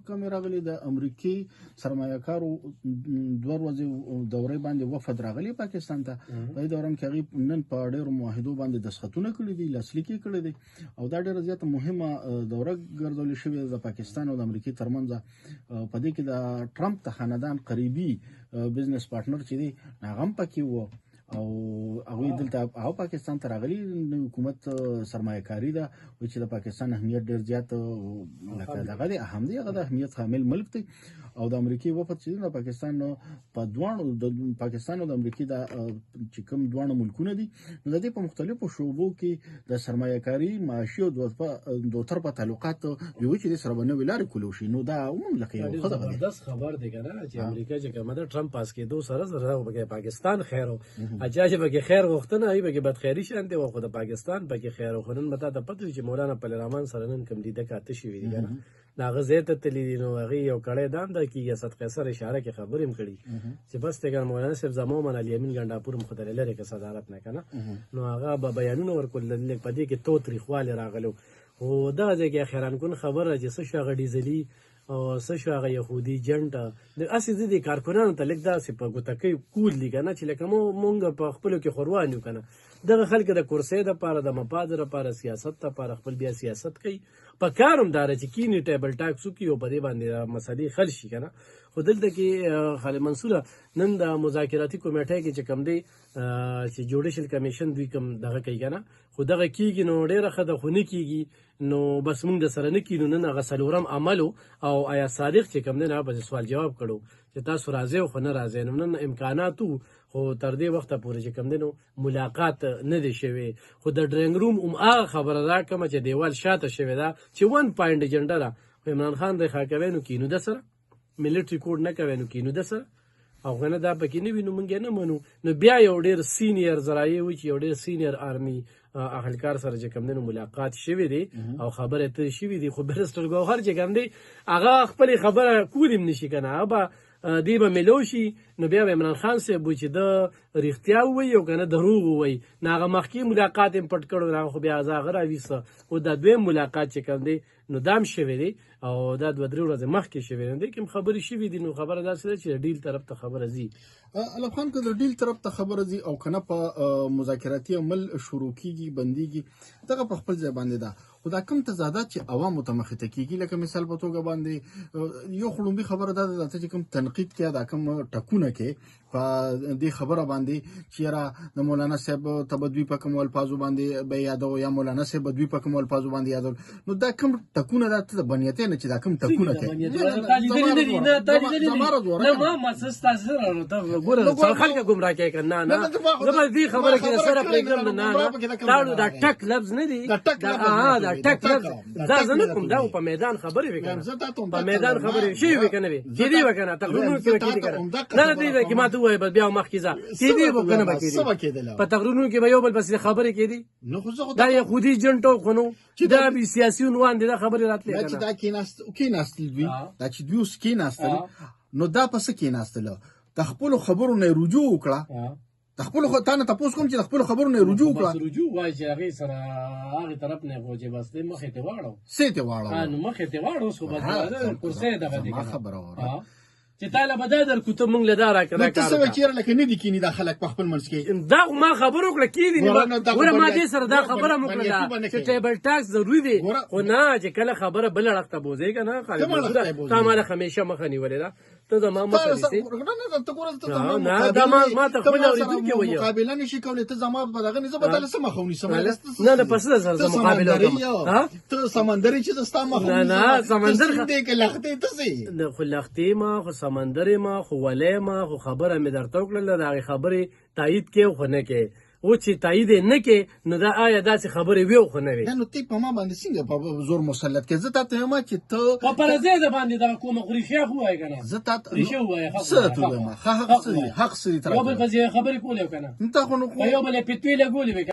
کمې راغلي د امریکای سرمایه کارو 2 ورځې دورې باندې وفد راغلی پاکستان ته په دې دوران کې هغه نن په ډېرو معاهدو باندې دستخطونه کړي دي لاسلیک کړي دي او دا ډېره زیاته مهمه دوره ګرځولې شوې د پاکستان او د امریکای ترمنځ په دې کې د ټرمپ ته خاندان قریبي بزنس پارټنر چې دی هغه هم پکې و او هغه دلته او پاکستان ته راغلي حکومت سرمایه کاری ده چې د پاکستان اهمیت ډیر زیات لکه دغه د اهمیت حامل ملک دی او د امریکای وفد چې د پاکستان په دوانو د پاکستان او د امریکای د چې کوم دوانو ملکونه دي نو د دې په مختلفو شعبو کې د سرمایه کاری معاشي او دوه طرفه تعلقات یو چې سره باندې ولاري کولو شي نو دا عموما لکه یو خبر دی کنه چې امریکا چې کومه د ټرمپ پاس کې 2 سره پاکستان خیر اجازه به خیر غوښتنه ای به بدخیری شانته و خو د پاکستان به خیر غوښتنه مته ته پته چې مولانا پلرمان سره نن کم دي د کاته شي وی کنه ناغه زیته تلی نو هغه یو کړه دام د کی یسد قیصر اشاره کې خبرې کړي چې بس تګر مولانا صاحب زمو من الیمین ګنڈاپور مخدل لري کې صدارت نه کنه نو هغه به بیانونه ورکول لیک پدې کې تو تاریخواله راغلو او دا ځکه خیران کون خبره چې څه شغه ډیزلی او څه شو هغه يهودي جنټ د اسې د کارکونانو ته لیک داسې په ګوتکۍ کول دي کنه چې لکه مونږ په خپلو کې خوروان یو کنه دغه خلک د کرسۍ دپاره د مفاد دپاره سیاست دپاره خپل بیا سیاست کوي په کار هم داره چې کینی ټیبل ټاکس وکړي او په دې باندې مسلې حل شي کنه خو دلته کې خالد منصوره نن د مذاکراتي کمیټې کې چې کوم دی چې جوډیشل کمیشن دوی کوم دغه کوي کنه خو دغه کیږي نو ډېره ښه ده خو نه کیږي نو بس موږ د سره نه کینو نن هغه څلورم عملو او آیا صادق چې کوم دی نه په سوال جواب کړو چې تاسو راځئ خو نه راځئ نن امکاناتو خو تر دې وخته پورې چې کوم دی نو ملاقات نه دی شوی خو د ډرینګ روم هغه خبره راکړمه چې دیوال شاته شوی ده چې 1 پوینټ ایجنډا ده عمران خان د خاکوي نو کینو د سره ملټری کوډ نه کوي نو کینو د سره او غنه دا پکې نه وینو مونږ نه منو نو بیا یو ډیر سینیئر زرایي و چې یو ډیر سینیئر آرمي اهلکار سره چې کوم دنو ملاقات شوی دی او خبره ته شوی دی خو برستر ګوهر چې کوم دی هغه خپل خبره کولم نشي کنه هغه دی به ملوشي نو بیا عمران خان سه بو چې د ریختیا وي او کنه دروغ وي ناغه مخکې ملاقات هم پټ کړو راغه خو بیا ازاغه راويسه او د دوی ملاقات چې کوم دی نو دام شوی دی او دا 2-3 ورځې مخکې شوی دی کوم خبرې شوی دی نو خبره داسې ده چې ډیل طرف ته خبره زی الف خان که د ډیل طرف ته خبره زی او کنه په مذاکراتي عمل شروع کیږي بنديږي دغه په خپل ځای باندې ده خو دا کوم تضادات چې عوامو ته مخې ته کیږي لکه مثال په توګه باندې یو خړومبي خبره ده چې کوم تنقید کې دا کوم ټکونه کې په دې خبره باندې چې را د مولانا صاحب تبدوی په کوم الفاظو باندې به یادو یا مولانا صاحب بدوی په کوم الفاظو باندې یادو نو دا کوم ټکونه ده ته بنیته نه چې دا کوم ټکونه کې نه ما مسستا سره ته ګوره خلک گمراه کوي کنه نه زما دې خبره کې سره پروګرام نه دا ټک لفظ نه دی دا ټک لفظ دا زنه کوم دا په میدان خبرې وکړه په میدان خبرې شي وکنه وي چې دی وکنه تقریبا کې وکړي نه دی چې ما ته وای بیا مخکې ځه چې دی وکنه بکې په تقریبا کې به یو بل بس خبرې کې دي دا يهودي جنټو خونو دا به سیاسي عنوان دي دا خبرې راتلې دا چې دا کېناستل دوی دا چې دوی کېناستل نو دا پس کېناستل د خپل خبرو نه رجوع وکړه خپل خو تانه تاسو کوم چې خپل خبرو نه رجوع وکړه رجوع وای چې هغه سره هغه طرف نه غوځي بس دې مخې ته واړو سیته واړو نو مخې ته واړو سو بس کورسې دا باندې خبره وره چې تعالی بدادر کوته مونږ له دارا کړه نو تاسو چیرې لکه نه دي کینی دا خلک په خپل منځ کې دا ما خبرو کړه کیدی نه ور ما دې سره دا خبره مکړه چې ټیبل ټاکس ضروری دی خو نه چې کله خبره بل رخته بوزي کنه خالد تا ما همیشه مخنی ولې دا ته زما مخه دي نه دا ما ته خپل اوریدل کې وایي مقابله نشي کولای ته زما په دغه نه زبر سم مخونی سم نه نه پس سره مقابله ها ته سمندري چې زستا مخونی نه سمندر دې کې لختې ته سي نه خو لختې ما خو سمندر ما خو ولې ما خو خبره مې درته وکړله دا خبرې تایید کې خو نه کې او چې تایید نه کې نو دا آیا داسې خبرې ویو خو نه وي نو تی په ما باندې څنګه په زور مسلط کې زه ته ما چې ته په پرځې د باندې دا کومه غریښه هوای کنه زه ته غریښه هوای حق سری یو بل په خبرې کولې کنه ته خو نو یو بل په تویله ګولې